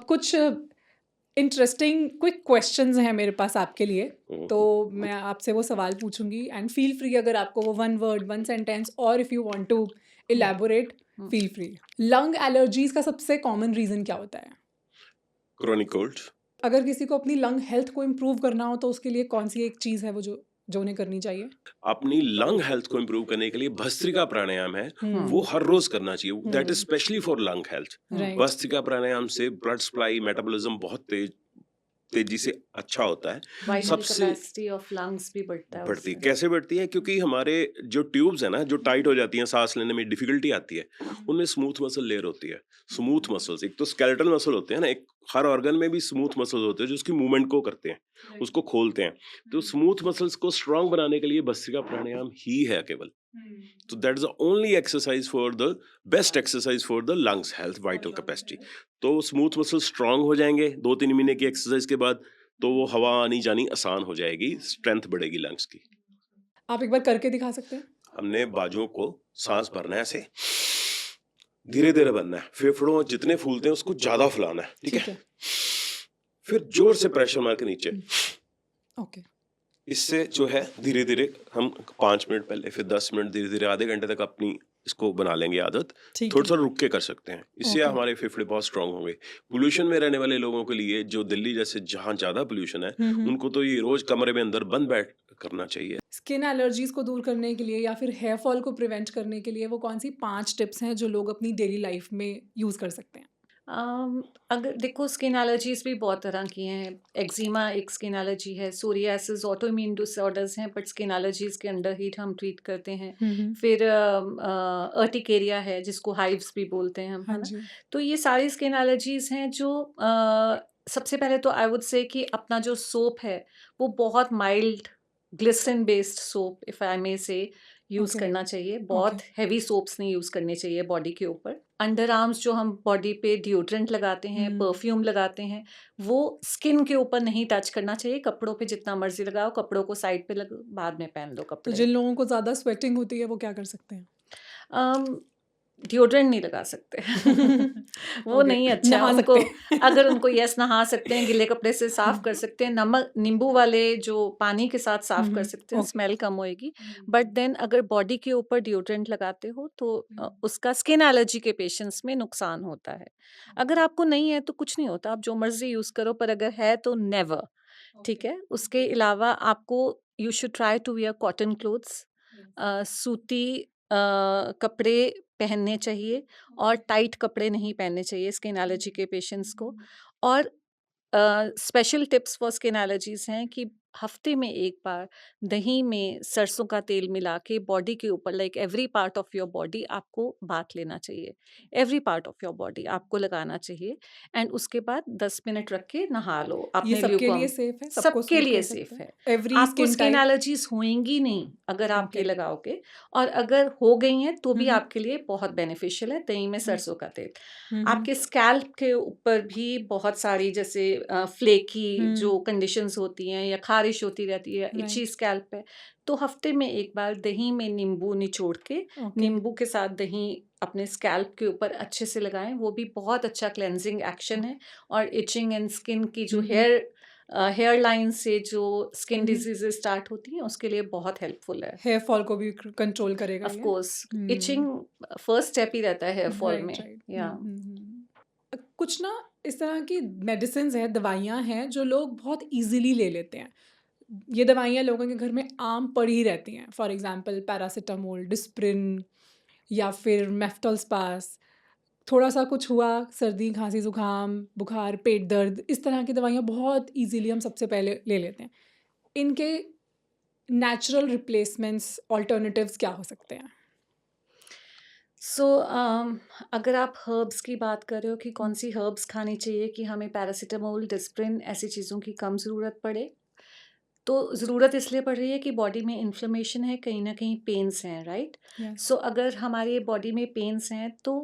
अब कुछ interesting quick questions हैं मेरे पास आपके लिए, तो मैं आपसे वो सवाल पूछूंगी एंड फील फ्री अगर आपको वो वन वर्ड वन सेंटेंस और if you want to elaborate feel free. Lung allergies का सबसे कॉमन रीज़न क्या होता है? Chronic cold. अगर किसी को अपनी लंग हेल्थ को इम्प्रूव करना हो तो उसके लिए कौन सी एक चीज़ है वो जो जो उन्हें करनी चाहिए? अपनी लंग हेल्थ को इम्प्रूव करने के लिए भस्त्रिका प्राणायाम है, वो हम्म। हर रोज करना चाहिए। That is specially for lung health. Right. Bhastrika pranayama से ब्लड सप्लाई, मेटाबॉलिज्म बहुत तेजी से अच्छा होता है। वाइटल सबसे कैपेसिटी ऑफ लंग्स भी बढ़ता है बढ़ती है। उससे। कैसे बढ़ती है? क्योंकि हमारे जो ट्यूब्स है ना, जो टाइट हो जाती हैं, सांस लेने में डिफिकल्टी आती है, उनमें स्मूथ मसल लेयर होती है। स्मूथ मसल्स, एक तो स्केलेटल मसल होते हैं ना, एक हर ऑर्गन में भी स्मूथ मसल्स होते हैं जो उसकी मूवमेंट को करते हैं, उसको खोलते हैं। तो स्मूथ मसल्स को स्ट्रांग बनाने के लिए भस्त्रिका प्राणायाम ही है केवल। तो that is the only exercise for the best exercise for the lungs health, vital capacity. तो स्मूथ मसल स्ट्रांग हो जाएंगे 2-3 महीने की एक्सरसाइज के बाद, तो वो हवा आनी जानी आसान हो जाएगी, स्ट्रेंथ बढ़ेगी लंग्स की। आप एक बार करके दिखा सकते हैं? हमने बाजुओं को सांस भरना है ऐसे, धीरे धीरे भरना है, फेफड़ों जितने फूलते हैं उसको ज्यादा फुलाना है, ठीक है? फिर जोर से प्रेशर मार के नीचे। ओके। इससे जो है धीरे धीरे हम 5 मिनट पहले, फिर 10 मिनट, धीरे धीरे आधे घंटे तक अपनी इसको बना लेंगे आदत। ठीक थोड़ा है। सा रुक के कर सकते हैं, इससे ओके। हमारे फेफड़े बहुत स्ट्रांग होंगे। पोल्यूशन में रहने वाले लोगों के लिए, जो दिल्ली जैसे जहाँ ज्यादा पोल्यूशन है, उनको तो ये रोज कमरे में अंदर बंद बैठ करना चाहिए। स्किन एलर्जीज को दूर करने के लिए या फिर हेयर फॉल को प्रिवेंट करने के लिए वो कौन सी 5 टिप्स हैं जो लोग अपनी डेली लाइफ में यूज कर सकते हैं? अगर देखो, स्किन एलर्जीज भी बहुत तरह की हैं। एक्जिमा एक स्किन एलर्जी है, सोरियासिस ऑटो इम्यून डिसऑर्डर्स हैं, बट स्किन एलर्जीज के अंडर हीट हम ट्रीट करते हैं। फिर अर्टिकेरिया है जिसको हाइव्स भी बोलते हैं हम, हाँ है ना? जी। तो ये सारी स्किन एलर्जीज हैं जो सबसे पहले तो आई वुड से कि अपना जो सोप है वो बहुत mild glycerin based soap, if I may say, use okay. करना चाहिए। बहुत हैवी सोप्स नहीं यूज करने चाहिए बॉडी के ऊपर। अंडर आर्म्स जो हम बॉडी पे डिओड्रेंट लगाते हैं, परफ्यूम लगाते हैं, वो स्किन के ऊपर नहीं टच करना चाहिए। कपड़ों पे जितना मर्जी लगाओ, कपड़ों को साइड पे बाद में पहन दो तो कपड़े। जिन लोगों को ज्यादा स्वेटिंग होती है वो क्या कर सकते हैं? डिओड्रेंट नहीं लगा सकते वो ओके। नहीं अच्छा नहा उनको। सकते हैं। अगर उनको यस नहा सकते हैं, गिले कपड़े से साफ कर सकते हैं, नमक नींबू वाले जो पानी के साथ साफ कर सकते हैं, ओके। स्मेल कम होएगी। बट देन अगर बॉडी के ऊपर डिओड्रेंट लगाते हो तो उसका स्किन एलर्जी के पेशेंट्स में नुकसान होता है। अगर आपको नहीं है तो कुछ नहीं होता, आप जो मर्जी यूज करो, पर अगर है तो नेवर। ठीक है। उसके अलावा आपको you should try to wear cotton clothes, सूती कपड़े पहनने चाहिए, और टाइट कपड़े नहीं पहनने चाहिए स्किन एलर्जी के पेशेंट्स को। और special tips for skin allergies हैं कि हफ्ते में एक बार दही में सरसों का तेल मिला के बॉडी के ऊपर, like every part of your body, आपको बात लेना चाहिए। Every part of your body आपको लगाना चाहिए, एंड उसके बाद 10 मिनट रख के नहा लो ये अपने सबके लिए ल्यूकवार्म। सेफ है? सबको सबके सूट लिए कर सेफ सकता है। है? एवरी आपको स्किन स्किन टाइप? एलर्जीज होंगी नहीं अगर आप ये ओके। लगाओगे, और अगर हो गई हैं तो भी आपके लिए बहुत बेनिफिशियल है दही में सरसों का तेल। आपके स्कैल्प के ऊपर भी बहुत सारी, जैसे फ्लेकी जो कंडीशंस होती हैं या खारिश होती रहती है, इची राइट। स्कैल्प पे, तो हफ्ते में एक बार दही में नींबू निचोड़ के, ओके। नींबू के साथ दही अपने स्कैल्प के ऊपर अच्छे से लगाएं। वो भी बहुत अच्छा क्लेंजिंग एक्शन है। और इचिंग एंड स्किन की जो हेयर लाइन से जो स्किन डिजीजेस स्टार्ट होती हैं, उसके लिए बहुत हेल्पफुल है। हेयर फॉल को भी कंट्रोल करेगा ऑफ ये? कोर्स इचिंग फर्स्ट स्टेप ही रहता है हेयर फॉल राइट, में। राइट। या कुछ ना इस तरह की मेडिसिन्स हैं, दवाइयाँ हैं जो लोग बहुत ईज़िली ले लेते हैं। ये दवाइयाँ लोगों के घर में आम पड़ी रहती हैं। फॉर एग्ज़ाम्पल पैरासिटामोल, डिस्प्रिन या फिर मेफ्टल्सपास। थोड़ा-सा कुछ हुआ, सर्दी, खाँसी, ज़ुकाम, बुखार, पेट दर्द, इस तरह की दवाइयाँ बहुत ईज़िली हम सबसे पहले ले लेते हैं। इनके नेचुरल रिप्लेसमेंट्स, अल्टरनेटिव्स क्या हो सकते हैं? सो अगर आप हर्ब्स की बात कर रहे हो कि कौन सी हर्ब्स खानी चाहिए कि हमें पैरासिटामोल, डिस्प्रिन ऐसी चीज़ों की कम ज़रूरत पड़े, तो ज़रूरत इसलिए पड़ रही है कि बॉडी में इन्फ्लेमेशन है, कहीं ना कहीं पेन्स हैं, राइट? यस। सो अगर हमारे बॉडी में पेन्स हैं तो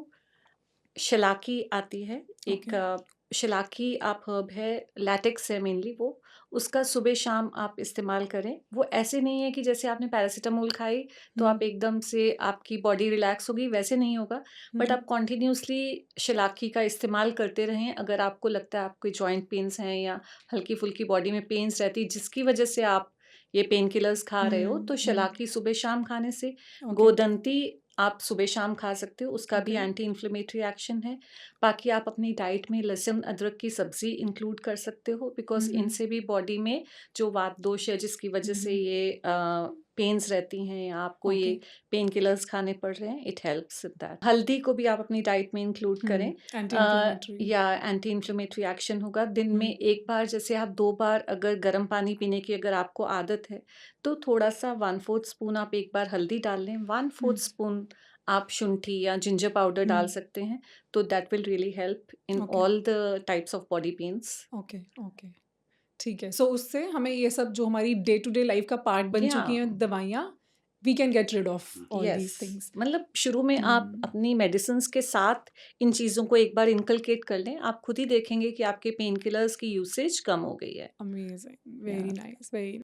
शलाकी आती है, एक ओके। शलाकी आप हर्ब है, लैटेक्स है मेनली वो, उसका सुबह-शाम आप इस्तेमाल करें। वो ऐसे नहीं है कि जैसे आपने पैरासिटामोल खाई, तो हुँ, आप एकदम से आपकी बॉडी रिलैक्स होगी, वैसे नहीं होगा। बट हुँ, आप कंटिन्यूअसली शलाकी का इस्तेमाल करते रहें। अगर आपको लगता है आपके जॉइंट पेन्स हैं या हल्की-फुल्की बॉडी में पेन्स रहती है, जिसकी वजह से आप ये पेन किलर्स खा रहे हो, तो हुँ, शलाकी सुबह-शाम खाने से, ओके, गोदंती आप सुबह-शाम खा सकते हो, उसका भी ओके, एंटी इन्फ्लेमेटरी एक्शन है। बाकी आप अपनी डाइट में लहसुन, अदरक की सब्ज़ी इंक्लूड कर सकते हो, बिकॉज़ हुँ, इनसे भी बॉडी में जो वात दोष है जिसकी वजह से हुँ, ये पेन्स रहती हैं या आपको ये ओके, पेन किलर्स खाने पड़ रहे हैं, इट हेल्प्स विद दैट। हल्दी को भी आप अपनी डाइट में इंक्लूड हुँ, करें। एंटी अ, इन्फ्लेमेटरी, या एंटी इन्फ्लेमेटरी एक्शन होगा। दिन में हुँ, 1 बार, जैसे आप 2 बार अगर गर्म पानी पीने की अगर आपको आदत है, तो थोड़ा-सा 1/4 स्पून आप एक बार हल्दी डाल लें, 1/4 हुँ, स्पून आप शुंठी या जिंजर पाउडर हुँ, डाल सकते हैं, तो that will really help in okay, all the types of body pains. Okay, okay, ठीक है। सो उससे हमें ये सब जो हमारी डे टू डे लाइफ़ का पार्ट बन या चुकी हैं दवाइयाँ, we can get rid of हुँ। All yes, these things. मतलब शुरू में आप हुँ, अपनी मेडिसिन्स के साथ इन चीज़ों को एक बार इनकलकेट कर लें, आप खुद ही देखेंगे कि आपके पेन किलर्स की यूसेज कम हो गई है। अमेज़िंग, या वेरी नाइस, वेरी